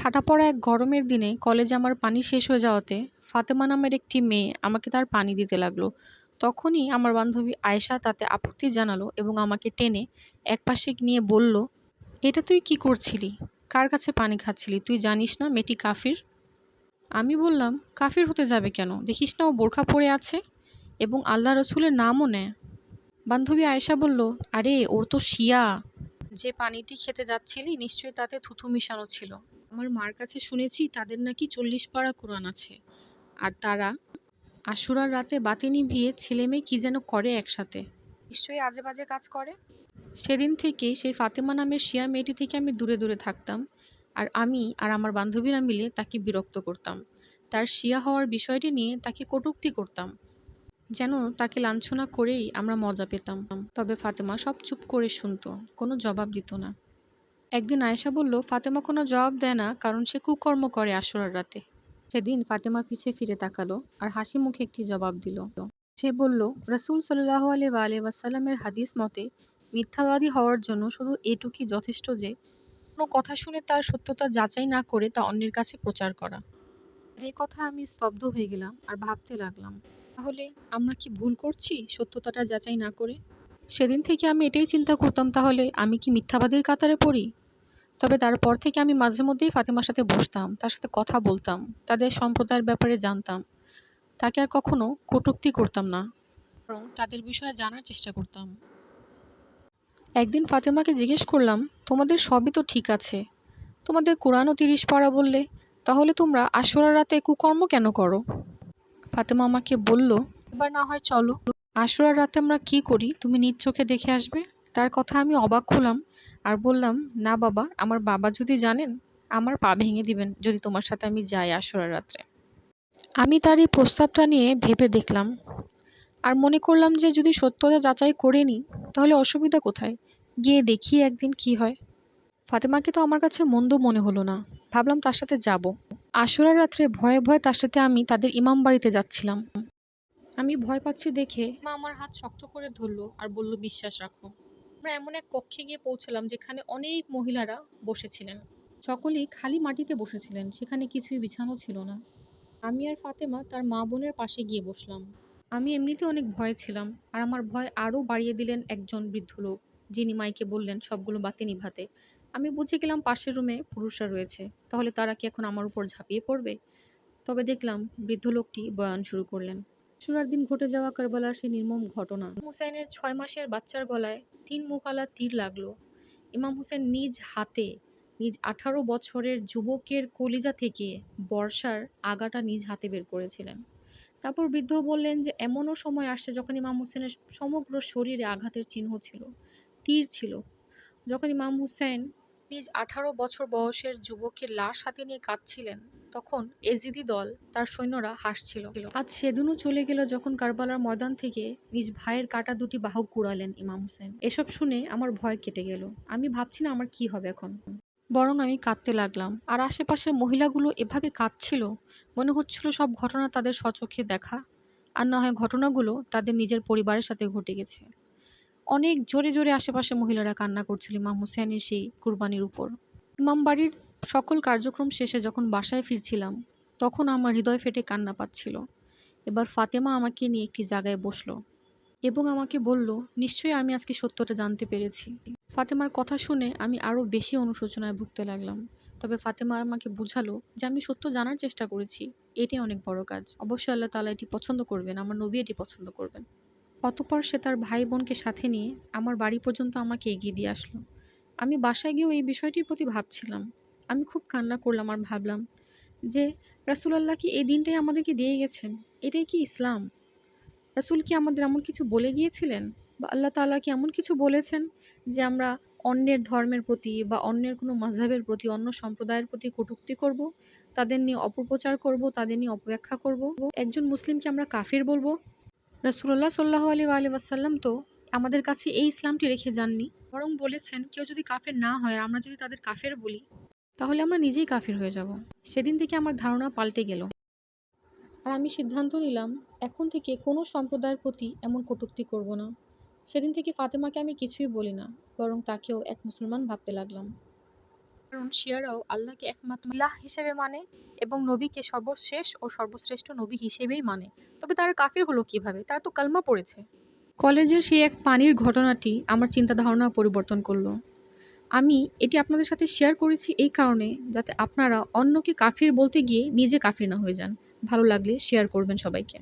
ঠাটা পড়া এক গরমের দিনে কলেজে আমার পানি শেষ হয়ে যাওয়াতে ফাতেমা নামের একটি মেয়ে আমাকে তার পানি দিতে লাগলো। তখনই আমার বান্ধবী আয়েশা তাতে আপত্তি জানালো এবং আমাকে টেনে একপাশে নিয়ে বলল, এটা তুই কি করছিলি? কার কাছে পানি খাচ্ছিলি? তুই জানিস না মেয়েটি কাফির? আমি বললাম, কাফির হতে যাবে কেন? দেখিস না ও বোরখা পরে আছে এবং আল্লাহ রসুলের নামও নেয়। বান্ধবী আয়েশা বলল, আরে ওর তো শিয়া। যে পানিটি খেতে যাচ্ছিলি নিশ্চয়ই তাতে থুথু মিশানো ছিল। আমার মার কাছে শুনেছি তাদের নাকি 40 পারা কোরআন আছে। আর তারা আশুরার রাতে বাতি নিভিয়ে ছেলে মেয়ে কি যেন করে একসাথে। নিশ্চয়ই আজে বাজে কাজ করে। সেদিন থেকেই সেই ফাতেমা নামের শিয়া মেয়েটি থেকে আমি দূরে দূরে থাকতাম। আর আমি আর আমার বান্ধবীরা মিলে তাকে বিরক্ত করতাম। তার শিয়া হওয়ার বিষয়টি নিয়ে তাকে কটূক্তি করতাম, যেন তাকে লাঞ্ছনা করেই আমরা মজা পেতাম। তবে ফাতেমা সব চুপ করে শুনতো, কোনো জবাব দিত না। একদিন আয়েশা বলল, ফাতেমা কোনো জবাব দেয় না কারণ সে কুকর্ম করে আশুরার রাতে। সেদিন ফাতেমা পিছে ফিরে তাকালো আর হাসি মুখে একটি জবাব দিল। সে বলল, রাসূল সাল্লাল্লাহু আলাইহি ওয়াসাল্লামের হাদিস মতে মিথ্যাবাদী হওয়ার জন্য শুধু এটুকুই যথেষ্ট যে কোনো কথা শুনে তার সত্যতা যাচাই না করে তা অন্যের কাছে প্রচার করা। এই কথা আমি স্তব্ধ হয়ে গেলাম আর ভাবতে লাগলাম, তাহলে আমরা কি ভুল করছি সত্যতাটা যাচাই না করে? সেদিন থেকে আমি এটাই চিন্তা করতাম, তাহলে আমি কি মিথ্যাবাদীর কাতারে পড়ি? তবে তারপর থেকে আমি মাঝে মধ্যেই ফাতেমার সাথে বসতাম, তার সাথে কথা বলতাম, তাদের সম্প্রদায়ের ব্যাপারে জানতাম। তাকে আর কখনো কটূক্তি করতাম না, বরং তাদের বিষয়ে জানার চেষ্টা করতাম। একদিন ফাতেমাকে জিজ্ঞেস করলাম, তোমাদের সবই তো ঠিক আছে, তোমাদের কোরআনও 30 পারা বললে, তাহলে তোমরা আশুরার রাতে কুকর্ম কেন করো? ফাতেমা আমাকে বলল, এবার না হয় চলো, আশুরার রাতে আমরা কি করি তুমি নিজ চোখে দেখে আসবে। তার কথা আমি অবাক হলাম আর বললাম, না বাবা, আমার বাবা যদি জানেন আমার পা ভেঙে দিবেন যদি তোমার সাথে আমি যাই আশুরার রাত্রে। আমি তার এই প্রস্তাবটা নিয়ে ভেবে দেখলাম আর মনে করলাম যে যদি সত্যতা যাচাই করে নিই তাহলে অসুবিধা কোথায়, গিয়ে দেখি একদিন কি হয়। ফাতেমাকে তো আমার কাছে মন্দ মনে হলো না, ভাবলাম তার সাথে যাব। আশুরার রাত্রে ভয়ে ভয়ে তার সাথে আমি তাদের ইমাম বাড়িতে যাচ্ছিলাম। আমি ভয় পাচ্ছি দেখে মা আমার হাত শক্ত করে ধরলো আর বলল, বিশ্বাস রাখো। আমরা এমন এক কক্ষে গিয়ে পৌঁছলাম যেখানে অনেক মহিলারা বসেছিলেন। সকলেই খালি মাটিতে বসেছিলেন, সেখানে কিছুই বিছানো ছিল না। আমি আর ফাতেমা তার মা বোনের পাশে গিয়ে বসলাম। আমি এমনিতে অনেক ভয়ে ছিলাম আর আমার ভয় আরো বাড়িয়ে দিলেন একজন বৃদ্ধ লোক, যিনি মাইকে বললেন সবগুলো বাতি নিভাতে। আমি বুঝে গেলাম পাশের রুমে পুরুষরা রয়েছে, তাহলে তারা কি এখন আমার উপর ঝাঁপিয়ে পড়বে? তবে দেখলাম বৃদ্ধ লোকটি বয়ান শুরু করলেন। আশুরার দিন ঘটে যাওয়া কারবালার সেই নির্মম ঘটনা। হুসাইনের 6 মাসের বাচ্চার গলায় 3 মুকালা তীর লাগলো। ইমাম হুসেন নিজ হাতে নিজ 18 বছরের যুবকের কলিজা থেকে বর্ষার আগাটা নিজ হাতে বের করেছিলেন। তারপর বৃদ্ধ বললেন যে এমনও সময় আসছে যখন ইমাম হুসেনের সমগ্র শরীরে আঘাতের চিহ্ন ছিল, তীর ছিল। যখন ইমাম হুসেন নিজ 18 বছর বয়সের যুবকের লাশ হাতে নিয়ে কাঁদছিলেন, তখন এজিদি দল তার সৈন্যরা হাসছিল। আজ সেদিনও চলে গেল যখন কারবালার ময়দান থেকে নিজ ভাইয়ের কাটা দুটি বাহু কুড়ালেন ইমাম হুসেন। এসব শুনে আমার ভয় কেটে গেল। আমি ভাবছি না আমার কি হবে এখন, বরং আমি কাঁদতে লাগলাম। আর আশেপাশের মহিলাগুলো এভাবে কাঁদছিল, মনে হচ্ছিল সব ঘটনা তাদের স্বচক্ষে দেখা, আর না হয় ঘটনাগুলো তাদের নিজের পরিবারের সাথে ঘটে গেছে। অনেক জোরে জোরে আশেপাশে মহিলারা কান্না করছিল ইমাম হুসেনের সেই কুরবানির উপর। ইমাম বাড়ির সকল কার্যক্রম শেষে যখন বাসায় ফিরছিলাম, তখন আমার হৃদয় ফেটে কান্না পাচ্ছিল। এবার ফাতেমা আমাকে নিয়ে একটি জায়গায় বসলো এবং আমাকে বলল, নিশ্চয়ই আমি আজকে সত্যটা জানতে পেরেছি। ফাতেমার কথা শুনে আমি আরো বেশি অনুশোচনায় ভুগতে লাগলাম। তবে ফাতেমা আমাকে বুঝালো যে আমি সত্য জানার চেষ্টা করেছি, এটাই অনেক বড় কাজ। অবশ্যই আল্লাহ তাআলা এটি পছন্দ করবেন, আমার নবী এটি পছন্দ করবেন। অতঃপর সে তার ভাই বোনকে সাথে নিয়ে আমার বাড়ি পর্যন্ত আমাকে এগিয়ে দিয়ে আসলো। আমি বাসায় গিয়েও এই বিষয়টির প্রতি ভাবছিলাম। আমি খুব কান্না করলাম আর ভাবলাম যে রাসূলুল্লাহ কি এই দিনটাই আমাদেরকে দিয়ে গেছেন? এটাই কি ইসলাম? রাসূল কি আমাদের এমন কিছু বলে গিয়েছিলেন, বা আল্লাহ তাআলা কি এমন কিছু বলেছেন যে আমরা অন্যের ধর্মের প্রতি বা অন্যের কোনো মাযহাবের প্রতি, অন্য সম্প্রদায়ের প্রতি কটূক্তি করব, তাদের নিয়ে অপপ্রচার করব, তাদের নিয়ে অপব্যাখ্যা করব, একজন মুসলিমকে আমরা কাফির বলবো? রাসূলুল্লাহ সাল্লাল্লাহু আলাইহি ওয়াসাল্লাম তো আমাদের কাছে এই ইসলামটি রেখে যাননি, বরং বলেছেন কেউ যদি কাফের না হয় আর আমরা যদি তাদের কাফের বলি, তাহলে আমরা নিজেই কাফির হয়ে যাব। সেদিন থেকে আমার ধারণা পাল্টে গেল আর আমি সিদ্ধান্ত নিলাম এখন থেকে কোনো সম্প্রদায়ের প্রতি এমন কটূক্তি করব না। সেদিন থেকে ফাতেমাকে আমি কিছুই বলি না, বরং তাকেও এক মুসলমান ভাবতে লাগলাম। কারণ শিয়ারাও আল্লাহকে একমাত্র ইলাহ হিসেবে মানে এবং নবীকে সর্বশেষ ও সর্বশ্রেষ্ঠ নবী হিসেবেই মানে। তবে তারা কাফির হলো কিভাবে? তারা তো কালমা পড়েছে। কলেজের সেই এক পানির ঘটনাটি আমার চিন্তা ধারণা পরিবর্তন করলো। আমি এটি আপনাদের সাথে শেয়ার করেছি এই কারণে, যাতে আপনারা অন্যকে কাফির বলতে গিয়ে নিজে কাফির না হয়ে যান। ভালো লাগলে শেয়ার করবেন সবাইকে।